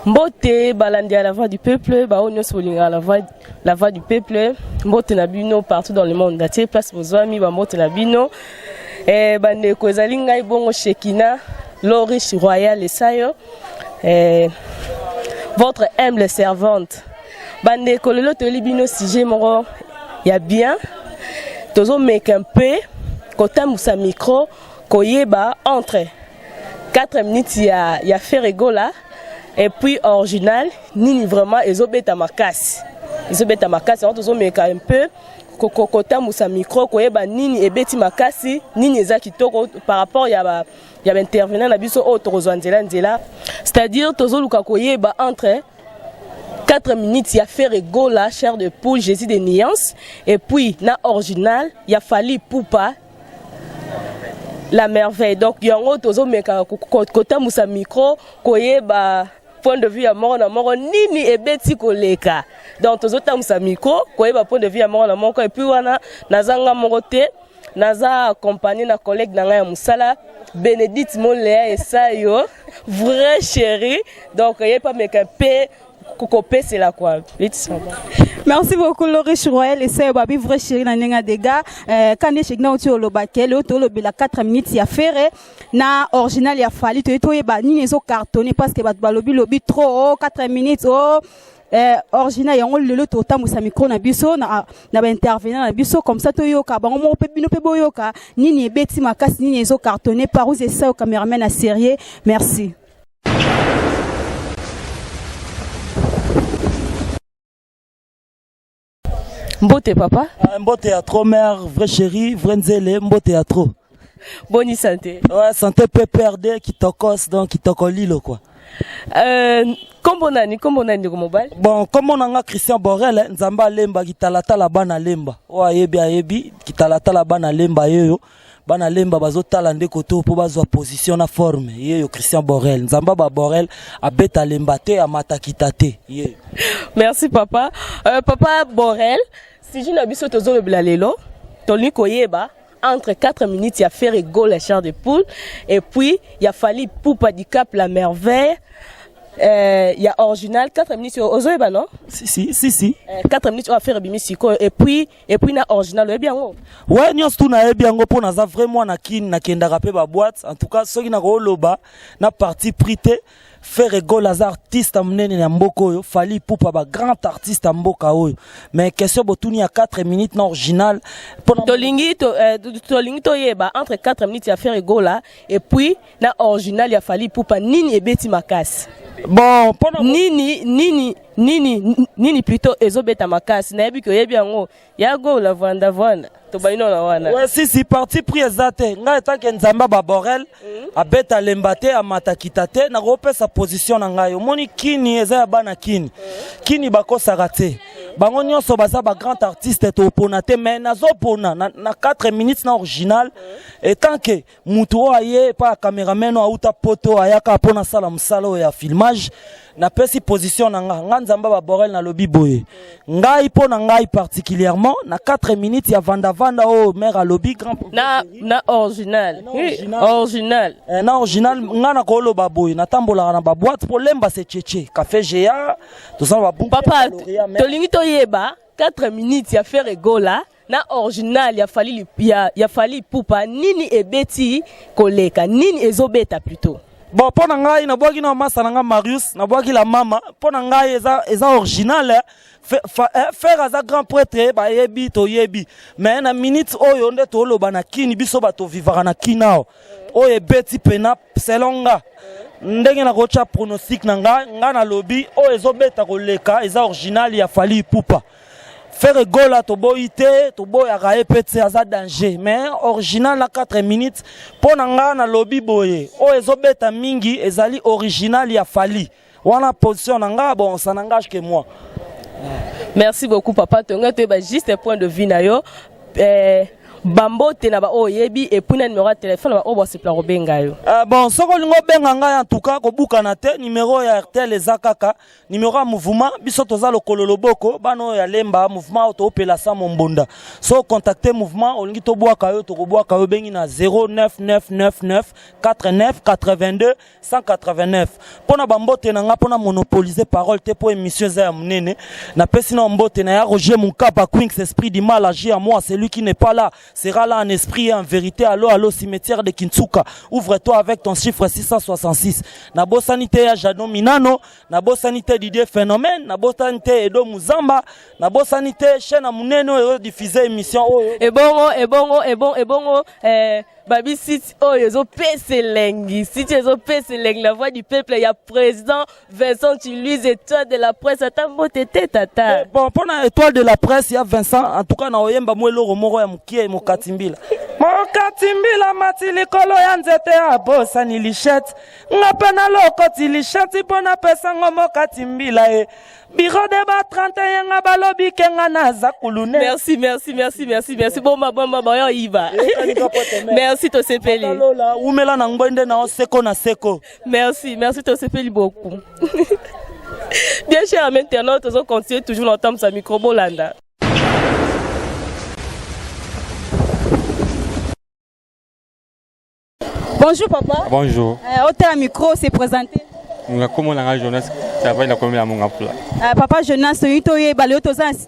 Mbote balandi à la voix du peuple, baonyo solinga la voix du peuple. Mbote nabino partout dans le monde. Datie place bozwami ba mbote nabino. Bande ko ezalinga ibongo Shekina, l'eau riche royale et sayo. Votre humble servante. Bande ko lelo to libino sujet moro ya bien. Tozo make un peu kota musa micro koyeba entre 4 minutes ya ferego là. Et puis original, nini vraiment ezobeta makasi. Ezobeta makasi, on tozo meka un peu kokota musa micro koyeba nini ebeti makasi, nini eza kitoko par rapport ya intervenant na biso o tozo nzela. C'est-à-dire tozo luka koyeba entre 4 minutes ya ferego là, chair de poule, Jésus de nuances, et puis na original, ya Fally Ipupa la merveille. Donc yango tozo meka kota musa micro koyeba point de vue à mort na mort nini ebeti koleka. Donc tozota musa micro koyeba point de vue à mort na mort et puis wana nazanga morote naza accompagné na collègue nanga ya musala Bénédicte Molea et Sayo vrai chéri. Donc il pas meka pe kokopé c'est la quoi. Merci beaucoup Laurie Royal et c'est babi vrai chéri na nenga dega quand chez na oti olobakele otolobela 4 minutes ya ferre na original ya Fally toyeba nini ezo cartonné parce que bat balobi lobi trop 4 minutes original yango lelo tota musa micro na biso na ba intervenant na biso comme ça toyoka bango mo pe bino pe boyoka nini ebeti makasi nini ezo cartonné par où c'est ça au cameraman à sérieux. Merci. Mbote papa. Mbote à trop mère, vrai chéri, vrai nzele, mbote à trop. Bonne santé. Ouais, santé peut perdre qui tokos donc qui tokolilo quoi. Comment on mobile? Bon, comme on a Christian Borel, nzamba lemba kitalata la bana lemba. Wa yebi kitalata la bana lemba yeyo. Bana lemba bazotala nde koto po bazwa position na forme. Yeyo Christian Borel, nzamba ba Borel abeta lemba te amata kitate. Yeyo. Merci papa. Papa Borel, si je n'abuse tozo le blalelo, toni koyeba entre 4 minutes il y a fait rigoler la chair de poule et puis il y a Fally Ipupa du Cap la merveille. Il y a original 4 minutes ozoeba non? Si. 4 minutes on va faire bimisiko et puis na original et bien oh. Ouais, nyos tu na bien ngo pona za vraiment na kin na kenda rapé ba boîte en tout cas soki na ko loba na partie prité faire rigoler les artistes amnene na mboko yo Fally Ipupa ba grand artiste mboka oyo mais question botuni à 4 minutes na original tolingi to yeba entre 4 minutes ya faire rigoler et puis na original ya Fally Ipupa nini ebeti makasi. Bon, nini plutôt ezobeta makasi na yebi ko yebi yango yago la vanda to baino na wana. Ouais, si parti pris ezate nga etake nzamba ba Borel abeta lembate amata kitate na kopesa position na ngayo moni kini eza ya bana kini bakosa raté bango nyonso baza ba grand artiste to pona te mais nazo pona na 4 minutes na original et tant que mutu aye pa cameraman auta poto ayaka pona sala musalo ya filmage na pesi position na nga nzamba ba Borel na lobi boye ngai pona ngai particulièrement na 4 minutes ya vanda o mère à lobby grand na original na original nga na ko loba boye na tambola na ba boîte pour lemba se tchétché café géa tout ça va bon papa tolingi to yeba 4 minutes ya faire rigola na original ya Fally Ipupa nini ebeti koleka nini ezobeta plutôt. Bon, pona ngai na boaki na masa na Marius na boaki la mama pona ngai eza original faire aza grand prêtre ba yebi to yebi mais na minute oyo nde to loba na kini biso bato vivara na kinao oyo beti pena selonga ndenge na kocha pronostic na nga na lobby oyo ezobeta koleka eza original ya Fally Ipupa. Faire gola to boite to boya rae petse aza danger mais original na 4 minutes pona nga na lobby boye o ezobeta mingi ezali original ya Fally wana position na nga bon ça n'engage que moi. Merci beaucoup papa tonga to ba juste un point de vue na yo bambote na ba oyebi et puis na numéro de téléphone ba o ba se plan robenga yo. Bon soko lingo benga ngai en tout cas ko buka na te numéro ya RTL ezakaka numéro ya mouvement biso toza lokolo loboko bano ya lemba mouvement auto opela sa mombonda so contacter mouvement olingi to bwaka yo to ko bwaka yo bengi na 09999 49 82 189 pona bambote na nga pona monopoliser parole te po émission za ya munene na pesi na mbote na ya Roger Munkapa Queen's esprit du mal agir à moi celui qui n'est pas là sera là en esprit et en vérité. Allô cimetière de Kintsuka, ouvre-toi avec ton chiffre 666 na bo sanité ya Jadon Minano na bo sanité Didier Phénomène na bo sanité Edo Muzamba na bo sanité chaîne munene diffuser émission et bon Babi site yezo pese lengi site yezo pese lengi la voix du peuple ya président Vincent Tuluise étoile de la presse atambo tete tata bon pendant étoile de la presse il y a Vincent en tout cas na oyemba mwelo romoro ya mukie mokatimbila matili kolo ya nzete ya bosa ni lichette ngapena lokoti lichette pona pesa ngomo katimbila e biro de ba 31 ngabalobi kenga naza kulune merci bon yo iba merci to sepeli lola umela na ngwende na seko na seko merci to sepeli beaucoup bien cher internaute on continue toujours l'entendre sa micro bolanda. Bonjour papa. Bonjour. Au micro, c'est présenté. Comment la jeunesse ça va combien à mon emploi. Papa jeunesse toye balé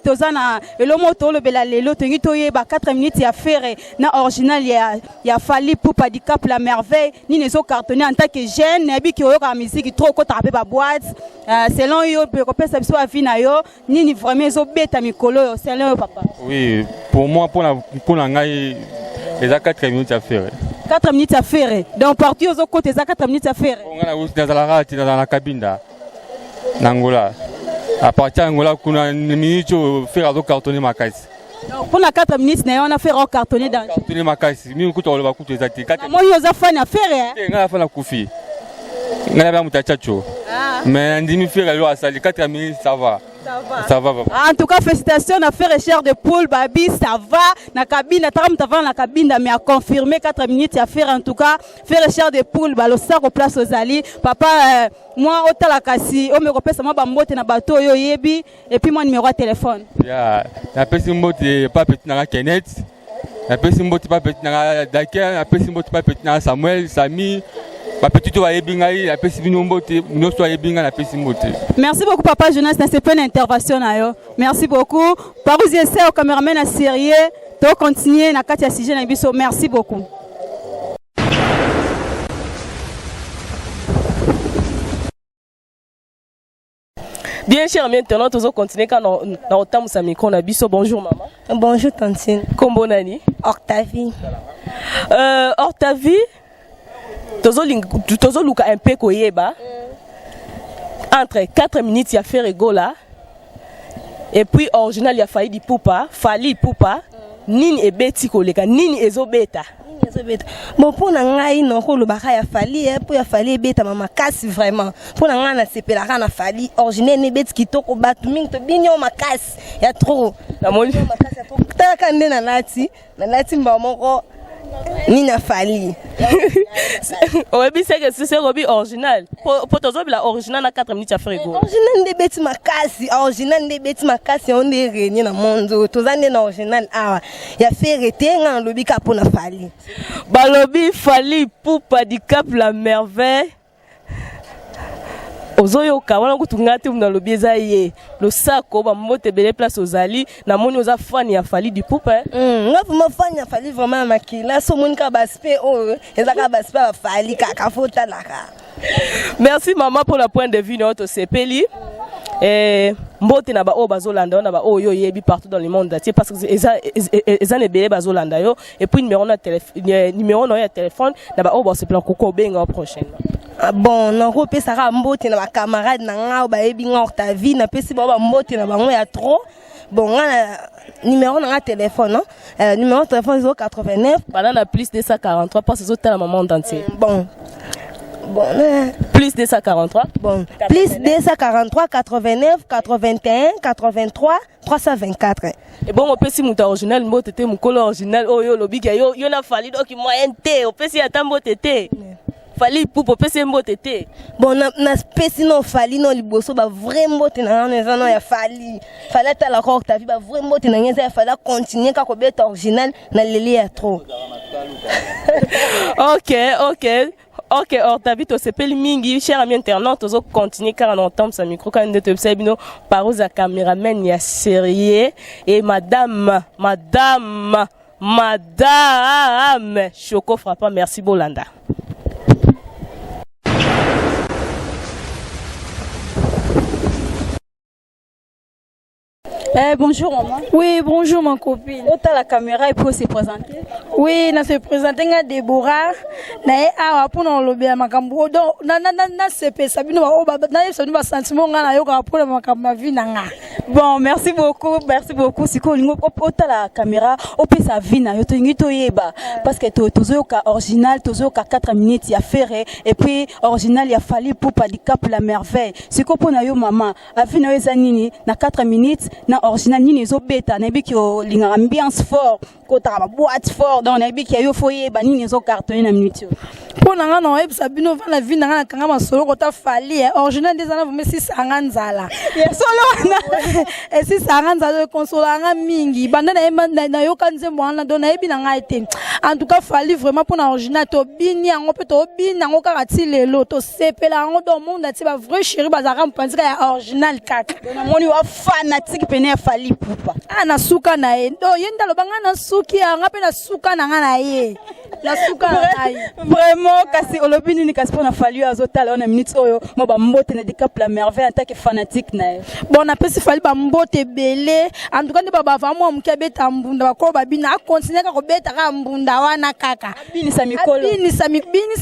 tozana elomoto le belalelo toye ba 4 minutes ya faire na original ya Fally Ipupa di Cap la merveille ni nezo cartonné en tant que jeune nabi ki oyoka musique trop ko taper ba boîte selon yo pe ko pesa biso afina yo ni vraiment zo beta mikolo selon yo papa. Oui, pour moi pour la ngai les 4 minutes à faire. 4 minutes à faire. Donc parti aux côtés, 4 minutes à faire. On a aussi dans la cabine Nangola. À partir d'Angola, on a une minute pour faire un cartonné ma caisse. Donc pour la 4 minutes, on a fait un cartonné dans. Cartonné ma caisse. Mais on coûte on va coûter exactement. Moi, il y a fan à faire. On a fait la koufi. On a fait un mutachacho. Mais on dit faire alors ça les 4 minutes ça va. Ça va. En tout cas, félicitations à faire cher de poule, babi, ça va. Na cabine, la cabine, mais à confirmer 4 minutes à faire en tout cas. Faire cher de poule, le sac au place aux alliés. Papa, moi, au talakasi, au me repère, ça m'a bambote na bateau, yo yebi, et puis mon numéro de téléphone. La personne mbote pas petit na Kenneth. La personne mbote pas petit na Daker. La personne mbote pas petit na Samuel, Sami. Merci beaucoup papa jeunesse c'est pas une intervention merci beaucoup par vous essayer au caméraman à sérieux to continuer na kati ya sujet na biso merci beaucoup. Bien cher maintenant tous continuer quand na otamu sa micro na biso bonjour maman. Bonjour tantine. Kombo nani? Octavie. Octavie Tozo luka un peu koyeba entre 4 minutes ya faire gola et puis original ya Fally Ipupa nini ebeti koleka nini ezobeta bon pour ngai non ko lo baka ya Fally pour ya Fally ebeta mama kasi vraiment pour ngai na sepelaka na Fally original ne beti kitoko batu mingi to binyo makasi ya trop na moni makasi ya trop taka nde na lati mbamoko ni na Fally. Obi c'est que c'est Robi original. Pour tozo la original na 4 minutes à faire go. Original de beti makasi on de réuni na mondo. Tozande na original awa. Ya faire tenga lobi ka pour na Fally. Balobi Fally Ipupa di Cap la merveille. Ozoyoka wana kutungati mna lobi ezaye lo sako ba mote bele place ozali na moni oza fan ya Fally Ipupa nga vraiment fan ya Fally vraiment makila so moni ka baspe ezaka baspe ba Fally kaka fota laka. Merci maman pour la point de vue notre sepeli mbote na ba o bazolanda na ba o yo yebi partout dans le monde entier parce que eza ne bele bazolanda yo et puis numéro na téléphone na ba o ba se plan koko benga prochainement. Bon na ko pesa ka mbote na ba camarade na nga ba yebi nga Octavie na pesi ba mbote na bango ya trop. Bon nga numéro na téléphone numéro de téléphone 089 banana plus 243 parce que c'est la maman entier. Bon Bon, Plus 243. bon. Plus 243 89 81 83 324. Et bon, on peut si mon original, mon tété, mon color original, oh yo, lobby, yo na fallu donc moyen té, on peut si attendre mon tété. Fali pour peut mon tété. Bon, na spéci non fali non liboso ba vraiment te na non ya fali. Fala ta la corps ta vie ba vraiment te na ngeza fala continuer ka ko beta original na lele ya trop. Ok, Ortabi, to sepeli mingi, cher ami internaute, tozo continuer car on entend sa micro quand de te sebino parouze à caméraman ya sérieux et madame Choco Frappant, merci Bolanda. Bonjour maman. Oui, bonjour ma copine. Où t'as la caméra et pour se présenter? Oui, na se présenter nga Deborah. Na awa pour na lobby makambo. Donc na CP sabino ba na yeso ba sentiment nga na yo ka pour makambo vie na nga. Bon, merci beaucoup. Siko lingo où t'as la caméra, au pe sa vie na yo to ngito yeba parce que tozo ka original, tozo ka 4 minutes ya ferré et puis original ya fali pour pas di cap la merveille. Siko pour na yo maman, a vie na yo zanini na 4 minutes na original ni les obeta na biki o linga ambiance fort ko ta ma boîte fort donc na biki yo foyer ba ni les cartonné na minute Pour na nga no e sabino va la vie na nga kanga masolo ko ta fali original des ana vous si sanga nzala. Ya solo na et si sanga nzala consola nga mingi banda na yo kanze mwana donc na ebi na nga ete. En tout cas fali vraiment pour na original to bini yango pe to bini yango ka ti lelo to sepela yango do monde ati ba vrai chéri bazaka mpanzika ya original kaka. na moni wa fanatique pene fali pupa. Na suka na ye do yenda lobanga na suki anga pe na suka na nga na ye la suka na ye Vraiment kasi olobini ni kasi pona fali azotala on a minute oyo mo ba mbote na dikap la merveille en tant que fanatique na. Bon na pesi fali ba mbote belé en tout cas ne baba vraiment mke beta mbunda ko ba bina continuer ka ko beta ka mbunda wana kaka Bini sa mikolo. bini sa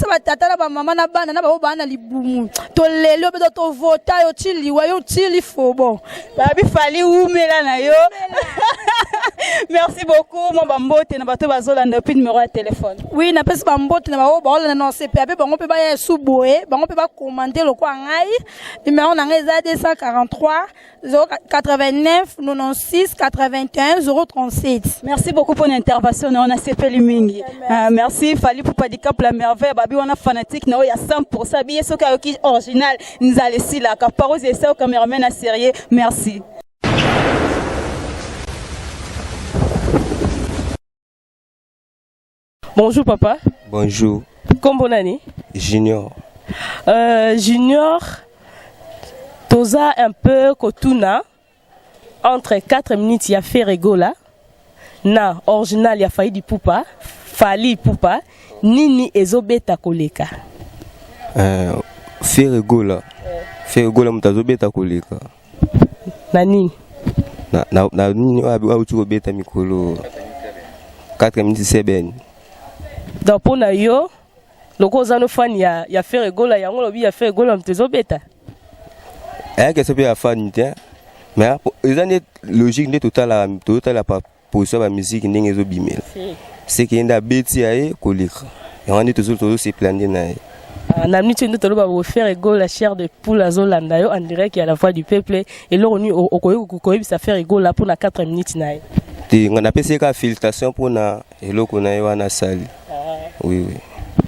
batata na ba mama na bana na ba bana libumu to lelo be to vota yo tili wa yo tili fo bon Babi fali umela na yo. Merci beaucoup mon bambote na bato bazolanda puis numéro de téléphone. oui na pesi ba mbote na ba ba na CP abe bango pe ba ya suboe bango pe ba commenter le kwa ngai numéro na ngai za 243 089 96 81 037. Merci beaucoup pour l'intervention on a CP Limingi. Merci fali pour pas dikap la merveille babi on a fanatique na ya 100% bien ce qui original nous a laissé la caparose et ça au cameraman à sérieux. Merci. Bonjour papa. Bonjour. Comment bonani? Junior. Junior, toza un peu kotuna entre 4 minutes ya Ferregola na original ya Faidi Pupa, Fali Pupa, nini ezobeta koleka. Ferregola. Ferregola mutazobeta koleka. Nani? Na nini wabutu beta mikolo 4 minutes seben. Donc pour na yo loko zano fan ya Ferregola yango lobi ya Ferregola mtezobeta. Que ça peut la fan tiens. Mais ils ont logique de total la position de la musique ndenge ezobimela. C'est qu'il y a beti ya koleka. Et on est toujours se planer na. Na minute ndo toloba bo Ferregola chair de poule azolanda yo en direct à la voix du peuple et loro ni okoyebi sa Ferregola pour na 4 minutes na. On appelle ça filtration pour na eloko na yo na sali. Oui.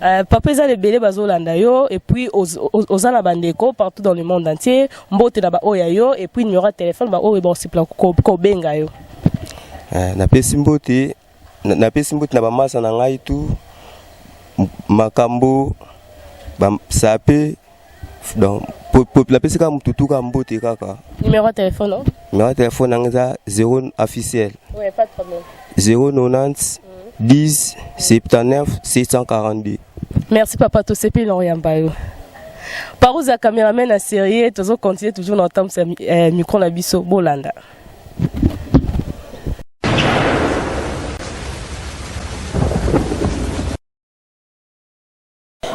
Papa ils a les belé bazolanda yo et puis aux ana bandeko partout dans le monde entier mbote na ba oya yo et puis numéro de téléphone ba o bon c'est plan ko benga yo. Na pesi mbote na ba masa na ngai tu makambo ba sape donc pour la pesi ka mututu ka mbote kaka. Numéro de téléphone non? Numéro de téléphone nanga 0 officiel. Ouais, pas de problème. 090 10 79 642. Merci papa to sepi l'oriamba yo. Parouza caméraman à série toujours continuer toujours d'entendre ce micro na biso Bolanda.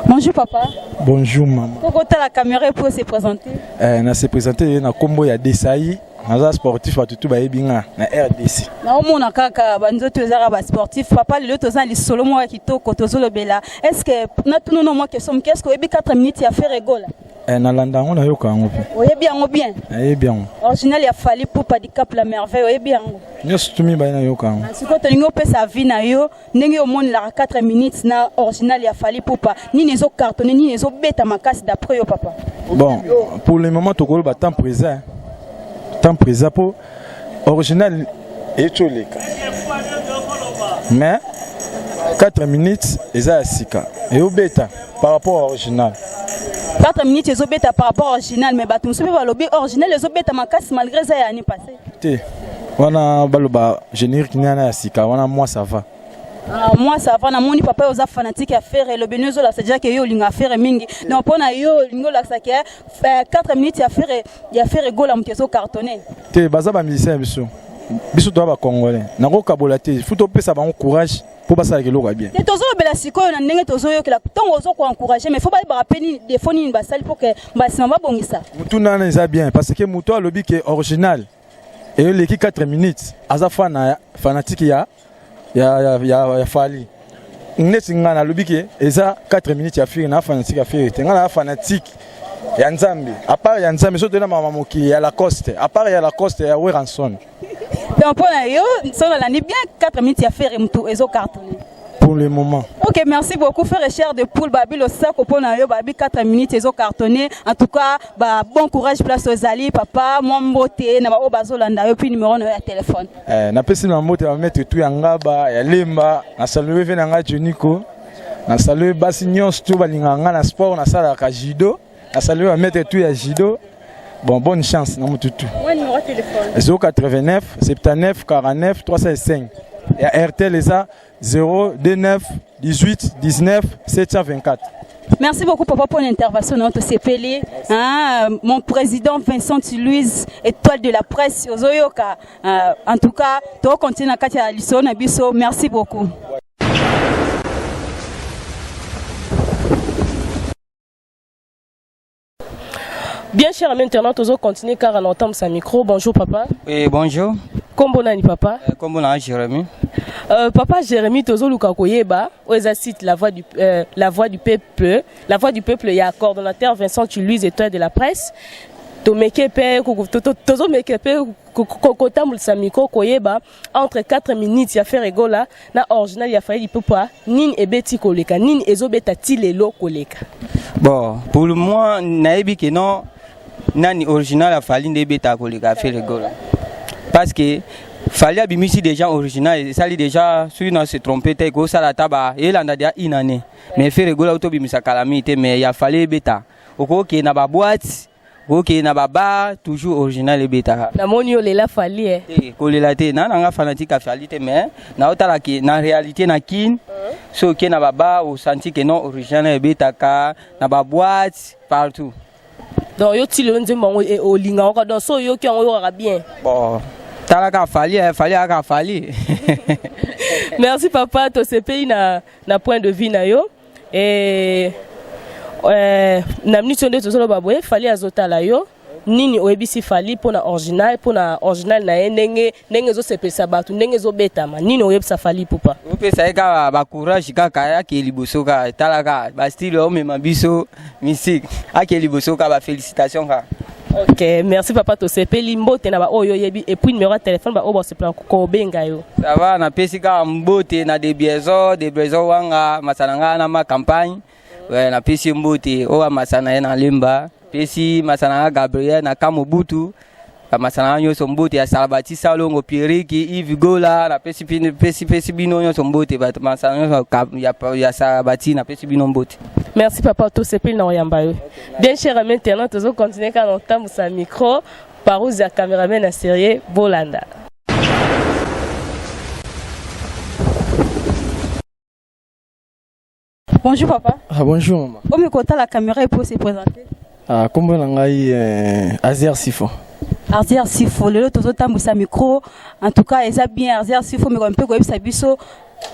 Bonjour papa. Bonjour maman. Pourquoi tu as la caméra pour se présenter? Na se présenter na kombo ya Desaï naza sportif batutu bayebinga na RDC. Na omona kaka banzoto ezaka ba sportif papa lelo toza lisolo moko kitoko tozolobela. Est-ce que na tunu no mo question qu'est-ce que oyebi 4 minutes ya faire égola? Na landa ngo na yoka ngo pe. Oyebi yango bien. Oyebi yango. Original ya Fally Ipupa di Cap la merveille oyebi yango. Nyos tumi ba na yoka ngo. Siko to lingo pesa vie na yo ndenge omoni la 4 minutes na original ya Fally Ipupa nini ezo cartonner nini ezo beta makasi d'après yo papa. Bon, pour le moment tokolo ba temps présent. Temps présent pour original et choleka. Mais 4 minutes eza sika et au beta par rapport à original. 4 minutes ezo beta par rapport à original mais batum sobe ba lobby original ezo beta makasi malgré ça ya ni passé. Té. Wana baloba générique nyana ya sika wana moi ça va. Moi ça va na moni papa oza fanatique à faire le benezo là c'est déjà que yo linga faire mingi non pona yo lingo la ça que 4 minutes ya faire gola mtezo cartonné te baza ba musicien biso to ba congolais nako kabola te faut to pesa ba courage pour ba ça que lo bien te tozo bela sikoyo na ndenge tozo yo que la tongo ozo ko encourager mais faut ba rappeler des fois ni ba sali pour que ba sima ba bongisa mutu nana eza bien parce que mutu alobi que original et le qui 4 minutes aza fanatique ya Fally neti ngana lobiki eza 4 minutes ya fille na fanatique ya fille te ngana fanatique ya nzambe à part ya nzambe so tena mama moki ya Lacoste à part ya Lacoste ya Weranson donc pour yo so la ni bien 4 minutes ya faire mtu ezo cartonné pour le moment. OK, merci beaucoup frère et cher de Poule Babi au sac au pona yo babi 4 minutes ezo cartonné en tout cas bah bon courage place aux ali papa moi mbote na ba bazolanda yo puis numéro na téléphone na pesi na mbote ba mettre tout ya ngaba ya lemba na saluer vena nga Joniko na saluer basi nyos tout balinganga na sport na sala ka judo na saluer ba mettre tout ya judo. Bon, bonne chance na mututu. Ouais, numéro de téléphone 089 79 49 305 et à RTL les a 029 18 19 724. Merci beaucoup papa pour l'intervention dans notre CPL. Mon président Vincent Louise, étoile de la presse Ozoyoka. En tout cas, tu continues à Katia Lisson Abisso. Merci beaucoup. Bien cher maintenant, tu continuer car on entend sa micro. Bonjour papa. Oui, bonjour. Comment nani papa? Comment on a Jérémy? Papa Jérémy Tozo Lukakoyeba, Oza cite la voix du peuple. La voix du peuple, il y a coordonnateur Vincent Louise, étoile de la presse. Tozo mekepe kokota mulsa micro koyeba entre 4 minutes ya faire egola na original ya Fally Ipupa nini ebeti koleka nini ezobeta tilelo koleka. Bon, pour le moment naebi que non nani original ya Fally ndebeta koleka faire egola. Parce que Fally abimisi déjà original et ça lui déjà celui n'a se trompé te ko sala taba et là ndia inane mais faire egola auto bimisa calamité mais ya Fally beta okoki na ba boîte OK na baba toujours original et beta na moni olela Fally ko lela te na nga fanatique Fally te mais na otala ki na réalité na kin so ke na baba au senti que non original et beta ka na ba boîte partout donc yo ti le nzembo o linga o donc so yo ki on yo bien bon talaka Fally aka Fally. Merci papa to ce pays na point de vue na yo et na minute nde tozolo baboye Fally azotala yo nini oyebisi Fally pona original na ndenge zo sepesa batu ndenge zo betama nini oyebisa Fally Ipupa opesa eka ba courage kaka ya ke liboso ka talaka ba style o mema biso musique ake liboso ka ba félicitations ka. OK, merci papa to sepeli mbote na ba oyo yebi et puis numéro de téléphone ba obo se plan ko benga yo. Ça va na pesika mbote na de bezo wanga masananga na ma campagne. Ouais, na pesi mbote o masana na lemba pesi masana Gabriel na Kamobutu masana nyo sombote ya Salbati Salongo Pieriki Yves Gola na pesi bino nyo sombote ba masana ya Salbati na pesi bino mbote. Merci papa to sepeli na oyamba yo. Bien cher maintenant tozo continuer quand on tend sa micro par où za cameraman na série Bolanda. Bonjour papa. Ah bonjour maman. Comme côté la caméra pour se présenter. Ah comment nangai Azer Sifo. Azer Sifo le tozo tambusa micro en tout cas eza bien Azer Sifo mais un peu ko ebisa biso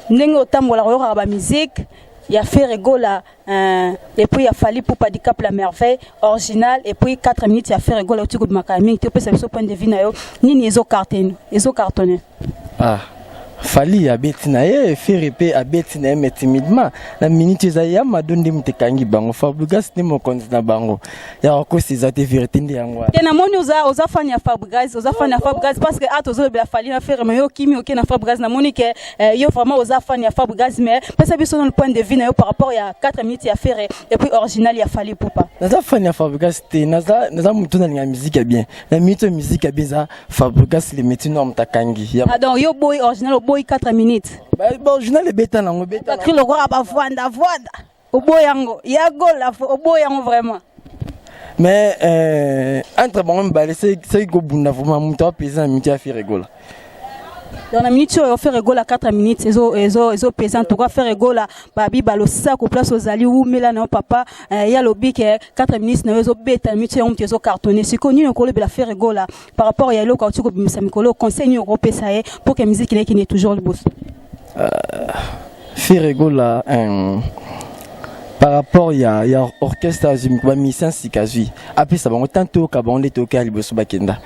ndenge otambola ko ba musique il y a fait rigola et puis il y a fallu pour pas handicap la merveille original et puis 4 minutes il y a fait rigola au titre de makaming tu peux savoir ce point de vue na yo nini ezo cartonné Ah. Fali abeti na ye faire pe abeti na ye timidement na minute za ya madondi mtekangi bango Fabregas ni mokonzi na bango ya ko siza te vérité ndi yango tena moni oza fani ya Fabregas parce que atozo be Fali na faire mais yo kimi OK na Fabregas na moni que yo vraiment oza fani ya Fabregas mais pesa biso le point de vue na yo par rapport à 4 minutes ya faire et puis original ya Fali Poupa naza fani ya Fabregas te naza mutu na musique bien na minute musique bien za Fabregas le métier no mtakangi ah donc yo boy original boy 4 minutes. Bon, je n'ai le bêta nango bêta. Le roi va voanda. Au boyango, il y a gol là, au boyango vraiment. Mais entre bon m'balé c'est go bunda vraiment muto pesant minute à faire gol. Dans la minute on fait gol à 4 minutes ezo pesant to faire gol à babi balo sac au place aux ali ou mela na papa il y a lobby que 4 minutes na ezo bêta minute on ezo cartonné c'est connu on le la faire gol par rapport ya loko tu ko bimisa mikolo conseil européen ça est pour que musique n'est toujours le boss. Faire gol là par rapport il y a orchestre azimba mission sikazui après ça bon tantôt ka bon les toka liboso bakenda.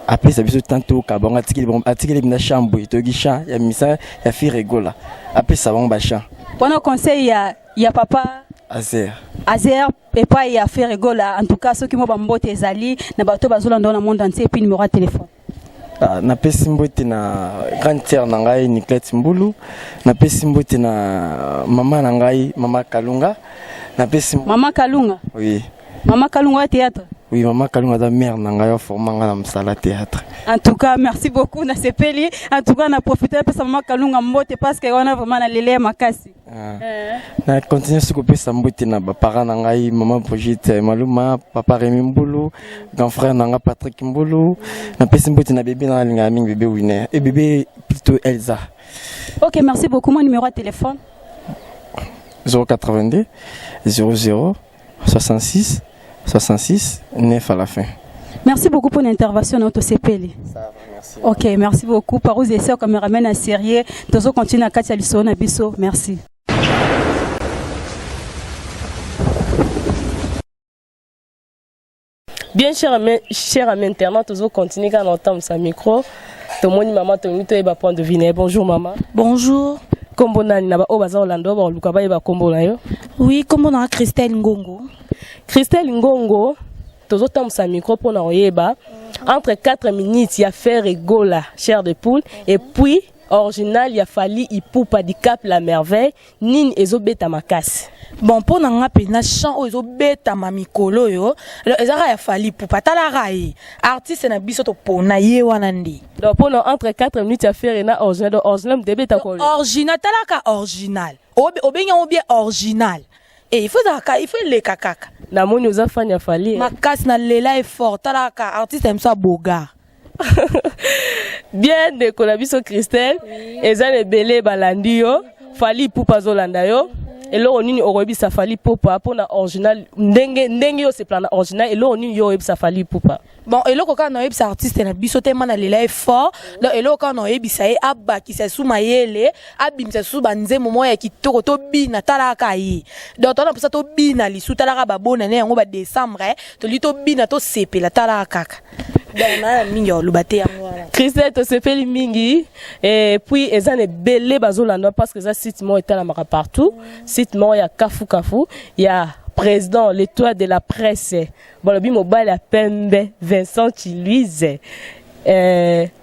Après ça biso tantôt ka bon atikeli na chambre to gisha ya misa ya fi rigola après ça bon ba chant pendant conseil il y a papa Azer et pas il y a fait rigola en tout cas ceux qui m'ont bambote ezali na bato bazola dans le monde entier puis numéro de téléphone na pesi mbote na grande sœur na ngai Nicolette Mbulu na pesi mbote na maman na ngai Mama Kalunga na pesi Mama Kalunga oui Mama Kalunga théâtre. Oui, Maman Kalunga da mère nanga formanga na msala théâtre. En tout cas, merci beaucoup na sepeli. En tout cas, on a profité de Maman Kalunga mbote parce que on a vraiment na lele makasi. Na continuer ce couper sa mbote na ba parents nanga maman Brigitte Maluma, papa Rémi Mbulu, grand frère nanga Patrick Mbulu, na pesi mbote na bébé na linga ming bébé Winner et bébé plutôt Elsa. OK, merci beaucoup. Mon numéro de téléphone 082 00 66 66 9 à la fin. Merci beaucoup pour l'intervention dans CPL. Ça va, merci. OK, merci beaucoup. Par aux essais caméraman à sérieux. Toujours continuer à Katia Lissona Bisso. Merci. Bien cher ami internaute, toujours continuer quand on entend sa micro. Tout le monde maman tout le monde point de vue. Bonjour maman. Bonjour. Kombo nani na ba o baza Orlando ba luka ba yeba kombo na yo. Oui, kombo na Christelle Ngongo. Christelle Ngongo, toujours tam sa micro pour na oyeba. Entre 4 minutes, il y a fait rigola, chair de poule et puis original il a fallu Ipupa di Cap la merveille nin ezobeta makasi. Bon pour nanga pena chant ezobeta mamikolo yo. Alors ezara ya fallu Ipupa tala rai. Artiste na biso to pona ye wana ndi. Donc pour entre 4 minutes il a fait na original debeta ko. Original tala ka original. Obenya obie original. Et il faut les kakaka. Na moni oza fanya ya fallu. Makasi na lela est fort tala ka artiste aime ça boga. Bien de Kolabiso Christelle, eza le belé balandi yo, Fali Ipupa zolanda yo. Et là on nini orobisa Fali Ipupa pour na original ndenge yo se plana original et là on nini yo ebisa Fali Ipupa. Bon et là quand on ebisa artiste na biso te mana lela est fort. Donc et là quand on ebisa e abaki se suma yele, abimisa su banze momo ya kitoko to bina talaka yi. Donc on a pour ça to bina li su talaka ba bona ne yango ba décembre, to li to bina to sepela talaka kaka. Christelle to se fait mingi et puis ils ont belé bazolanda parce que ça site mo est à la mara partout site mo ya kafu il y a président l'étoile de la presse bolobi mobile à Pembe Vincent Chiluize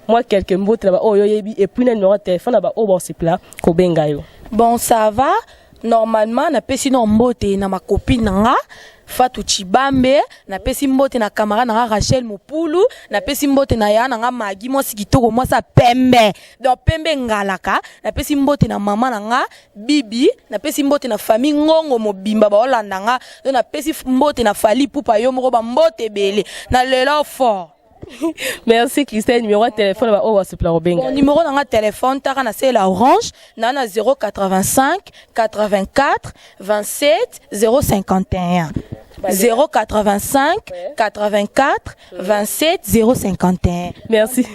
moi quelques mots là-bas oh yo yebi et puis numéro de téléphone là-bas oh bon c'est plat ko benga yo. Bon ça va normalement na pesi no mbote na ma copine nga Fatou Chibambe na pesi mbote na camarade na Rachel Mopulu na pesi mbote na ya na Magi mo sikitoko mo sa Pembe donc Pembe ngalaka na pesi mbote na mama na nga Bibi na pesi mbote na famille Ngongo Mobimba ba Olanda nga donc na pesi mbote na Fali Ipupa yo moko ba mbote bele na lelo fort. Merci Christelle, numéro de téléphone va au WhatsApp la benga. Numéro de téléphone tara na c'est la orange na 085 84 27 051. 085 84 27 051. Merci.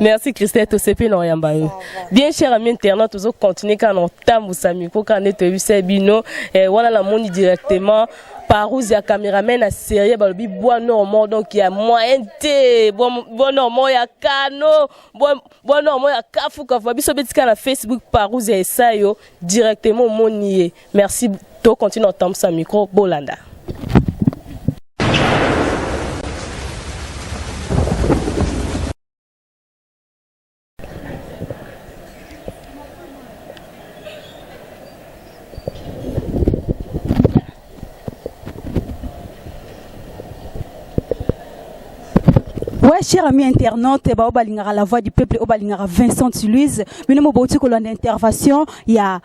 Merci Christelle Tosepe Noyambayo. Bien cher ami internaute, nous continuons quand on tame Samiko quand on est vu bino et voilà la moni directement par où il y a caméraman à série balobi bois normand donc il y a moyen té bon normand il y a cano bon normand il y a kafu kafu biso betika na Facebook par où il y a ça yo directement monier. Merci to continue on tame Samiko Bolanda. Ouais, chers amis internautes, la voix du peuple, Vincent Louise, mais nous avons beaucoup d'intervention, il y a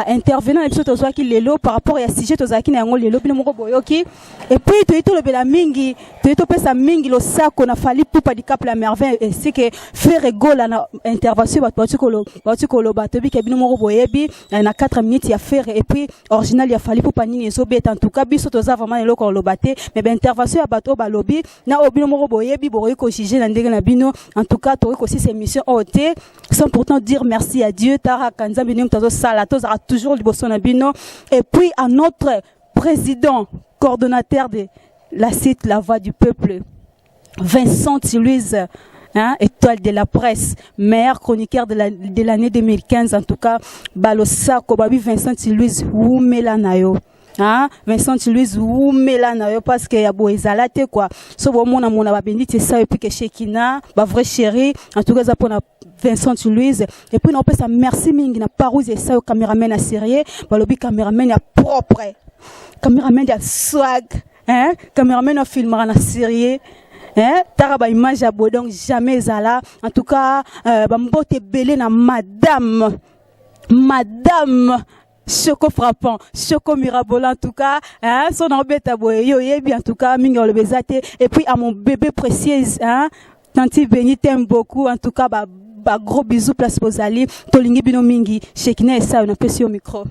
intervenant l'épisode qui lelo par rapport à sujet tozaki na yango lelo bino moko boyoki et puis to lobela mingi to pesa mingi lo sako na fali pupa di cap la merveille et c'est que faire rigola na intervention batu ko bato bi ke bino moko boyebi na 4 minutes ya faire et puis original ya fali pupa nini ezobeta en tout cas biso toza vraiment lelo ko lobate mais intervention ya bato balobi na bino moko boyebi boyi ko juger na ndenge na bino en tout cas to ko si cette émission OT sans pourtant dire merci à Dieu tara kanza bino tozo sala toza toujours du Bino et puis à notre président coordonnateur de la site La Voix du Peuple Vincent Louise étoile de la presse meilleur chroniqueur de l'année 2015 en tout cas balosa kobabi Vincent Louise Oumelanayo Vincent Louise Oumelanayo parce que ya boezalate quoi so bon mona ba bendite ça et puis que Shekina ba vrai chéri en tout cas ça pour Vincent Louise et puis on peut ça merci mingi na parouze ça au caméraman à sérieux balobi caméraman ya propre caméraman ya swag caméraman a filmera na sérieux taraba image ya bo donc jamais zala en tout cas ba mbote belé na madame Choco frappant, Choco mirabolant en tout cas, son embête à boyo yebi en tout cas mingi le bezate et puis à mon bébé précieuse Tanti Béni t'aime beaucoup en tout cas ba gros bisous place Bozali tolingi bino mingi Shekina et ça on a passé au micro.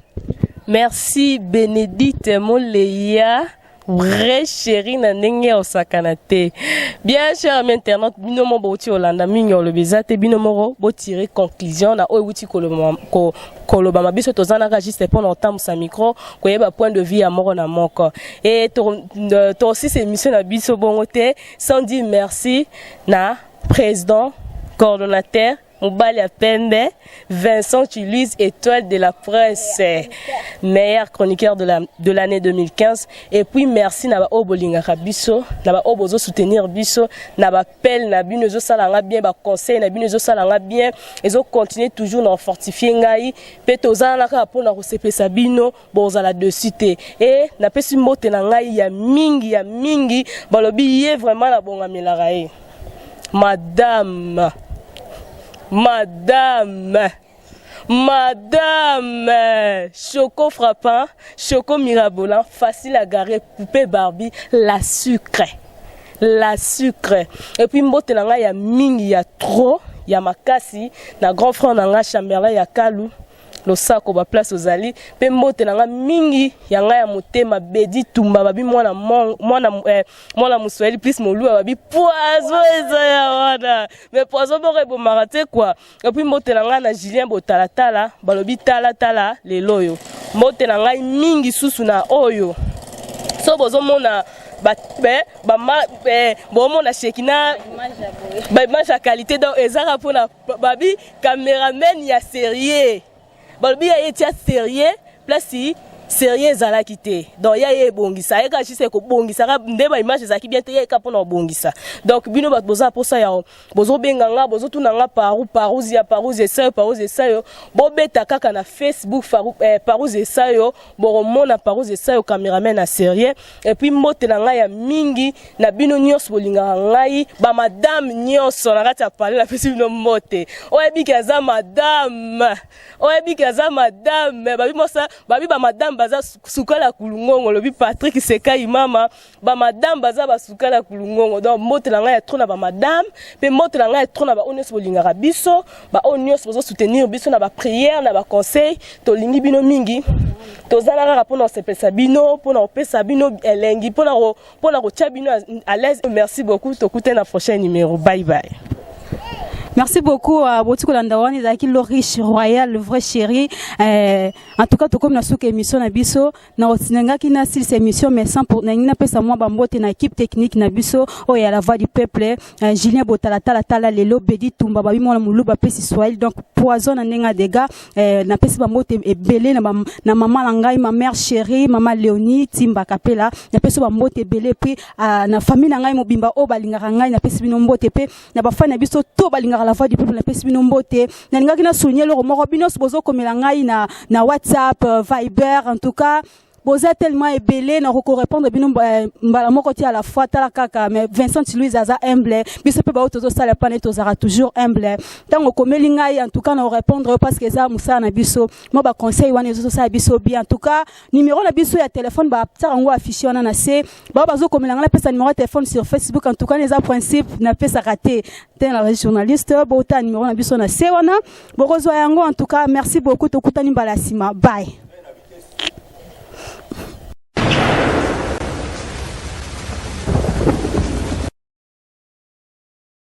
Merci Bénédicte Moleya. Vrai chéri na ndenge osakanate. Bien cher ami internaute bino mo boti Olanda minyo le bezate bino mo bo tirer conclusion na o wuti koloba mabiso tozana ka juste pour longtemps sa micro ko yeba point de vue à moko na moko et to aussi cette émission na biso bongote sans dire merci na président coordonnateur Mobali Pende, Vincent Louise, étoile de la presse, meilleur chroniqueur de l'année 2015. Et puis merci Naba Obolinga Biso, Naba Obozo soutenir Biso, Naba Pel, Nabi Nezo Salanga bien, Ba conseil, Nabi Nezo Salanga bien, et ont continué toujours à fortifier Ngai, Petozana pour na receper Sabino, Bozala de cité. Et na pesi mote na Ngai ya mingi, balobi yé vraiment la bonga melarae. Madame, Choco frappant, Choco mirabolant, facile à garer, poupée Barbie, la sucre. Et puis mbote nanga ya mingi ya trop, ya makasi, na grand frère nanga Chamberlain ya Kalu. Le sac ba place aux ali pe mbote nanga mingi yanga ya motema bedi tumba babi mwana muswahili plus molu babi poison ezaya wana mais poison bo rebo marate quoi et puis mbote nanga na Julien Botalatala balobi tala lelo yo mbote nanga mingi susu na oyo so bozo mona bon Shekina image à qualité donc ezara pour na babi caméraman ya sérieux Balbi ya etia sérieux place sérieux zala kité donc ya bongisa ya ka chise ko bongisa ka ndeba image zaki bien te ya ka pona bongisa donc bino bat boza pour ça ya bozo benganga bozo tunanga parouzi ça yo bo beta kaka na Facebook parouzi ça yo bo mona parouzi ça yo cameraman na sérieux et puis mote nanga ya mingi na bino nyos bolinga ngai ba madame nyos na kati ya parler la Facebook no mote oyebi kaza madame babi mosa babi ba madame baza sukala kulungongo lobi Patrick Sekai mama ba madame baza ba sukala kulungongo donc moto la nga ya trop na ba madame pe moto la nga ya trop na ba onyos bolingaka biso ba onyos bozo soutenir biso na ba prière na ba conseil to lingi bino mingi tozala kaka pona sepesa bino pona opesa bino elengi pona ko tia bino à l'aise. Merci beaucoup, tokute na prochain numéro. Bye bye. Merci beaucoup à Botiko Landawani, Zaki Lorish Royal, le vrai chéri. En tout cas, tout comme nous avons émission na biso, na otinanga qui na cette émission, mais sans pour n'ina pesa moi bambote na équipe technique na biso, oh y a la voix du peuple, Julien Botala tala lelo bedi tumba babi mo na muluba pesi Swahili, donc poison na nenga dega, na pesi bambote e belé na maman langai, ma mère chérie, maman Léonie Timba Kapela, na pesi bambote belé puis na famille langai mobimba o balingaka ngai na pesi bino mbote pe na ba fana biso to balingaka la voix du peuple na pesi bino mbote na ngaki na souligner le moko bino bozo komela ngai na WhatsApp Viber en tout cas boza tellement ébélé na ko répondre bino mbala moko ti à la fois tala kaka mais Vincent Louis aza humble biso pe ba otozo sala panet tozara toujours humble tango komeli ngai en tout cas na répondre parce que ça musa na biso mo ba conseil wana zo sala biso bien en tout cas numéro na biso ya téléphone ba tsango affiché wana na se ba bazo komela ngala pesa numéro de téléphone sur Facebook en tout cas les principe na pesa raté ten la journaliste bo ta numéro na biso na se wana bo rezo yango en tout cas merci beaucoup to kutani mbala sima bye.